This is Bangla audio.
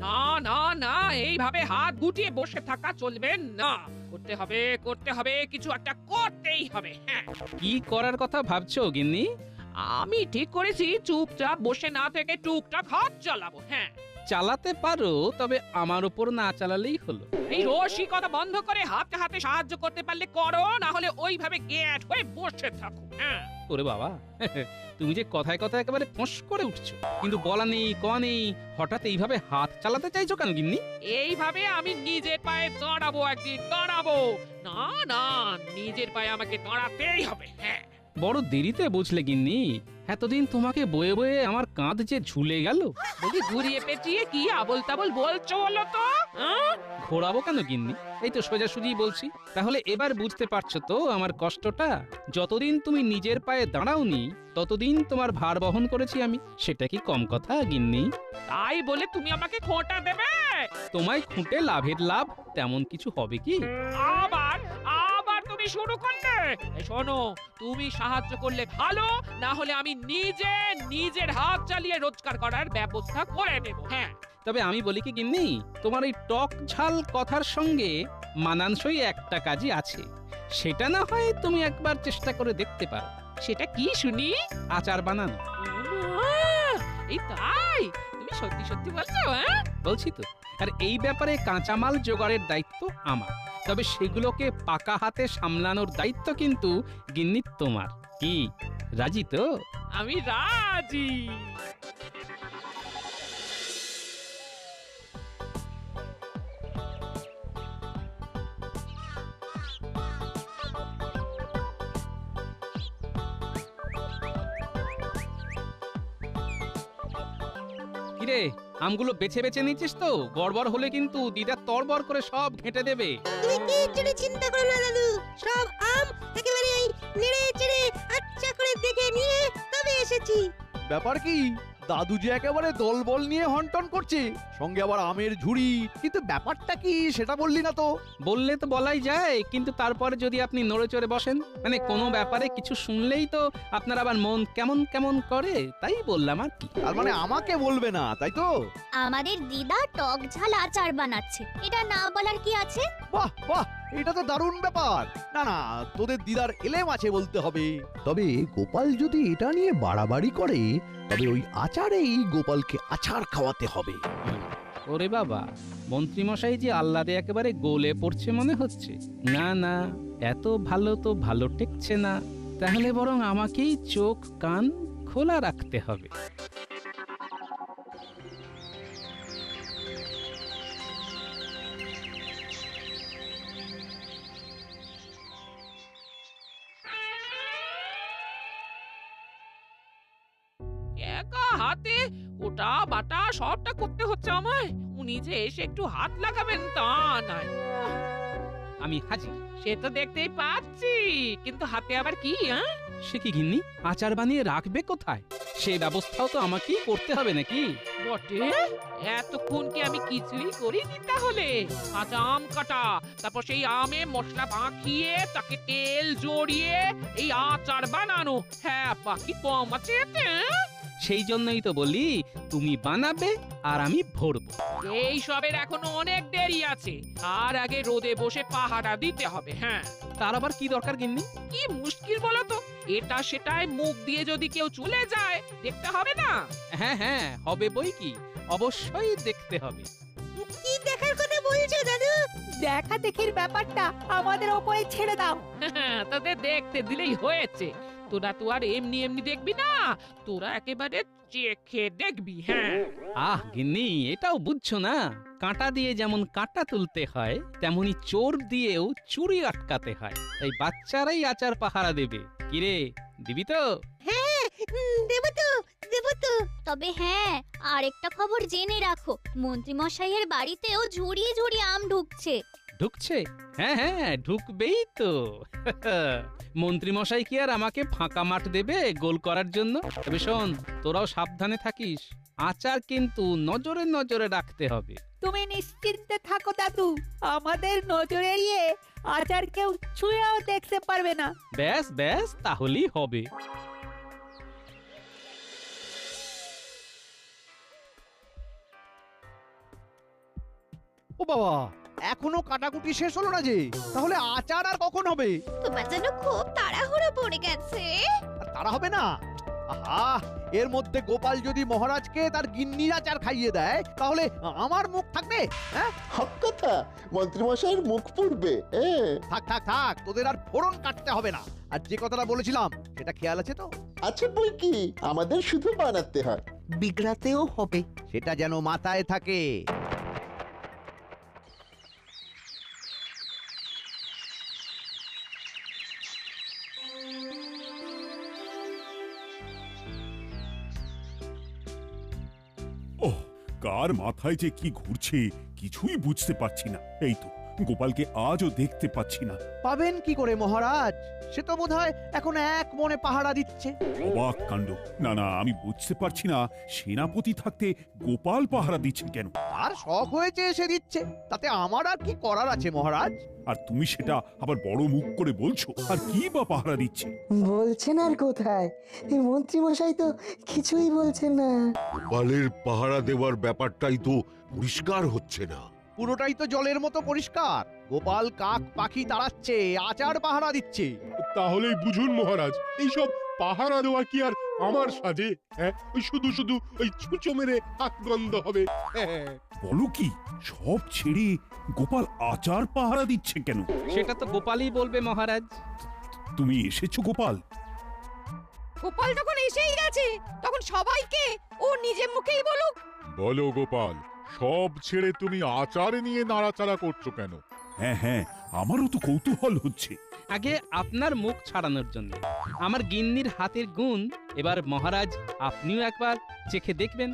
না না না, এইভাবে হাত গুটিয়ে বসে থাকা চলবে না। করতে হবে, কিছু একটা করতেই হবে। হ্যাঁ, কি করার কথা ভাবছো গিন্নি? আমি ঠিক করেছি চুপচাপ বসে না থেকে টুকটাক হাত চালাবো। হ্যাঁ, চালাতে পারো, তবে আমার উপর না চালালেই হলো। এই রসিকতা বন্ধ করে হাতে হাতে সাহায্য করতে পারলে করো, না হলে ওইভাবে গ্যাট হয়ে বসে থাকো। হ্যাঁ, ওরে বাবা, তুমি যে কথায় কথায় একেবারে ফোঁস করে উঠছো, কিন্তু বলা নেই কওয়া নেই, হঠাৎ এইভাবে হাত চালাতে চাইছো কেন গিন্নি? এইভাবে আমি নিজের পায়ে দাঁড়াবো, একদিন দাঁড়াবো। না না, নিজের পায়ে আমাকে দাঁড়াতেই হবে। হ্যাঁ, বড় দেরিতে বুঝলে গিন্নি, এতদিন তোমাকে বয়ে বয়ে আমার কাঁধ যে ঝুলে গেল। বলি ঘুরিয়ে পেঁচিয়ে কি আবল তাবল বলছো বলো তো? হ্যাঁ? ঘোরাবো কেন গিন্নি? এই তো সোজাসুজি বলছি। তাহলে এবার বুঝতে পারছো তো আমার কষ্টটা? যতদিন তুমি নিজের পায়ে দাঁড়াওনি, ততদিন তোমার ভার বহন করেছি আমি। সেটা কি কম কথা গিন্নি? তাই বলে তুমি আমাকে খোঁটা দেবে? তোমায় খুঁটে লাভের লাভ তেমন কিছু হবে কি? আবার আবার তুমি শুরু করলে। এই শোনো, তুমি সাহায্য করলে ভালো, না হলে আমি নিজের হাত চালিয়ে রোজগার করার ব্যবস্থা করে নেব। হ্যাঁ, তবে আমি বলি কি গিন্নি, তোমার এই টক ঝাল কথার সঙ্গে মানানসই একটা কাজই আছে। সেটা না হয় তুমি একবার চেষ্টা করে দেখতে পারো। সেটা কি শুনি? আচার বানানো। আহ, এই তাই? তুমি সত্যি সত্যি বলছো? হ্যাঁ, বলছি তো। আর এই ব্যাপারে কাঁচামাল জোগাড়ের দায়িত্ব আমার, তবে সেগুলোকে পাকা হাতে সামলানোর দায়িত্ব কিন্তু গিন্নি তোমার। কি রাজি তো? আমি রাজি। কিরে, আমগুলো বেছে বেছে নিচ্ছিস তো? গড়বড় হলে কিন্তু দিদা তড়বড় করে সব ঘেঁটে দেবে। তুমি কিচ্ছুটি চিন্তা করো না দাদু, সব আম একেবারে এই নেড়ে চেড়ে আচ্ছা করে দেখে নিয়ে তবে এসেছি। ব্যাপার কি, দাদু যে একেবারে দলবল নিয়ে হন্টন করছে, সঙ্গে আবার আমের ঝুড়ি, কিন্তু ব্যাপারটা কি সেটা বললি না তো? বললে তো বলাই যায়, কিন্তু তারপরে যদি আপনি নড়ে চড়ে বসেন, মানে কোনো ব্যাপারে কিছু শুনলেই তো আপনার আবার মন কেমন কেমন করে, তাই বললাম আর কি। তার মানে আমাকে বলবে না, তাই তো? আমাদের দিদা টক ঝাল আচার বানাচ্ছে, এটা না বলার কি আছে? বাহ বাহ, এটা তো দারুণ ব্যাপার। না না, তোদের দিদার এলেম আছে বলতে হবে। তবে গোপাল যদি এটা নিয়ে বাড়াবাড়ি করে, তবে ওই আচারেই গোপালকে আচার খাওয়াতে হবে। ওরে বাবা, মন্ত্রীমশাই যে আহ্লাদে একেবারে গলে পড়ছে মনে হচ্ছে। না না, এত ভালো তো ভালো টেকছে না। তাহলে বরং আমাকেই চোখ কান খোলা রাখতে হবে। একা হাতে ওটা বাটা সবটা করতে হচ্ছে আমায়। উনি যে এসে একটু হাত লাগাবেন তা নাই। আমি হাজির। সে তো দেখতেই পাচ্ছি, কিন্তু হাতে আবার কি? হ্যাঁ, সে কি গিন্নি, আচার বানিয়ে রাখবে কোথায়? সে ব্যবস্থাও তো আমাকেই করতে হবে নাকি? বটে। এতক্ষণ কি আমি কিছুই করিনি তাহলে? কাঁচা আম কাটা, তারপর সেই আমে মশলা মাখিয়ে তাকে তেল জড়িয়ে এই আচার বানানো। হ্যাঁ, বাকি কম আছে এতে? সেই জন্যই তো বলি, তুমি বানাবে আর আমি ভরবো। এই সবের এখনো অনেক দেরি আছে। আর আগে রোদে বসে পাহারা দিতে হবে। হ্যাঁ, তার আবার কি দরকার গিন্নি? কি মুশকিল বলো তো? এটা সেটাই মুখ দিয়ে যদি কেউ চলে যায়, দেখতে হবে না? হ্যাঁ হ্যাঁ, হবে বই কি, অবশ্যই দেখতে হবে। কি দেখার কথা বলছো দাদু? দেখা দেখির ব্যাপারটা আমাদের ওপরে ছেড়ে দাও। তোদের দেখতে দিলেই হয়েছে। তোরা তো আর এমনি এমনি দেখবি না, তোরা একেবারে চেখে দেখবি। হ্যাঁ, আহ গিন্নি, এটাও বুঝছো না? কাঁটা দিয়ে যেমন কাঁটা তুলতে হয়, তেমনি চোর দিয়েও চুরি আটকাতে হয়। তাই বাচ্চারাই আচার পাহারা দেবে। কিরে, দিবি তো? হ্যাঁ, দেব তো, দেব তো। তবে হ্যাঁ, আরেকটা খবর জেনে রাখো, মন্ত্রীমশাইয়ের বাড়িতেও ঝুড়িয়ে ঝুড়িয়ে আম ঢুকছে। ঢুকছে? হ্যাঁ হ্যাঁ, ঢুকবেই তো। মন্ত্রীমশাই কি আর আমাকে ফাঁকা মাঠ দেবে গোল করার জন্য? তবে শোন, তোরাও সাবধানে থাকিস। আচার কিন্তু নজরে নজরে রাখতে হবে। তুমি নিশ্চিন্তে থাকো দাদু, আমাদের নজর এড়িয়ে আচার কেউ ছুঁয়েও দেখতে পারবে না। ব্যাস ব্যাস, তাহলেই হবে। ও বাবা, এখনো কাটাকুটি শেষ হলো না যে, তাহলে আচার আর কখন হবে? তোমার যেন খুব তাড়াহুড়ো পড়ে গেছে। আর তারা হবে না? আহা, এর মধ্যে গোপাল যদি মহারাজকে তার গিন্নির আচার খাইয়ে দেয়, তাহলে আমার মুখ থাকবে? হ্যাঁ, হক কথা, মন্ত্রীমশাইয়ের মুখ পুড়বে। হ্যাঁ, থাক থাক থাক, তোদের আর ফোড়ন কাটতে হবে না। আর যে কথাটা বলেছিলাম সেটা খেয়াল আছে তো? আছে বই কি, আমাদের শুধু বানাতে হয়। বিগড়াতেও হবে। সেটা যেন মাথায় থাকে। ওহ, কার মাথায় যে কি ঘুরছে কিছুই বুঝতে পারছি না। এই তো গোপালকে আজও দেখতে পাচ্ছি না। পাবেন কি করে মহারাজ? সে তো বোধহয় এখন এক মনে পাহারা দিচ্ছে। অবাক কাণ্ড। না না, আমি বুঝতে পারছি না সেনাপতি থাকতে গোপাল পাহারা দিচ্ছে কেন। তার শখ হয়েছে এসে দিচ্ছে, তাতে আমার আর কি করার আছে মহারাজ? আর তুমি সেটা আবার বড় মুখ করে বলছো। আর কি বা পাহারা দিচ্ছে? বলছেন আর কোথায়, এই মন্ত্রীমশাই তো কিছুই বলছেন না। গোপালের পাহারা দেওয়ার ব্যাপারটাই তো পরিষ্কার হচ্ছে না। পুরোটাই তো জলের মতো পরিষ্কার। গোপাল কাক পাখি তাড়াচ্ছে, আচার পাহারা দিচ্ছে। তাহলেই বুঝুন মহারাজ, এইসব পাহারা দেওয়া কি আর আমার সাজে? হ্যাঁ, ওই শুধু শুধু ওই ছুঁচো মেরে হাত গন্ধ হবে। হ্যাঁ, বলো কি, সব ছেড়ে গোপাল আচার পাহারা দিচ্ছে কেন? সেটা তো গোপালই বলবে মহারাজ। তুমি এসেছো গোপাল? গোপাল যখন এসেই গেছে, তখন সবাইকে ও নিজে মুখেই বলুক। বলো গোপাল, সব ছেড়ে তুমি আচার নিয়ে নাড়াচাড়া করছো কেন? হ্যাঁ হ্যাঁ, আমারও তো কৌতূহল হচ্ছে। আগে আপনার মুখ ছাড়ানোর জন্য। আমার গিন্নির হাতের গুণ এবার মহারাজ আপনিও একবার চেখে দেখবেন।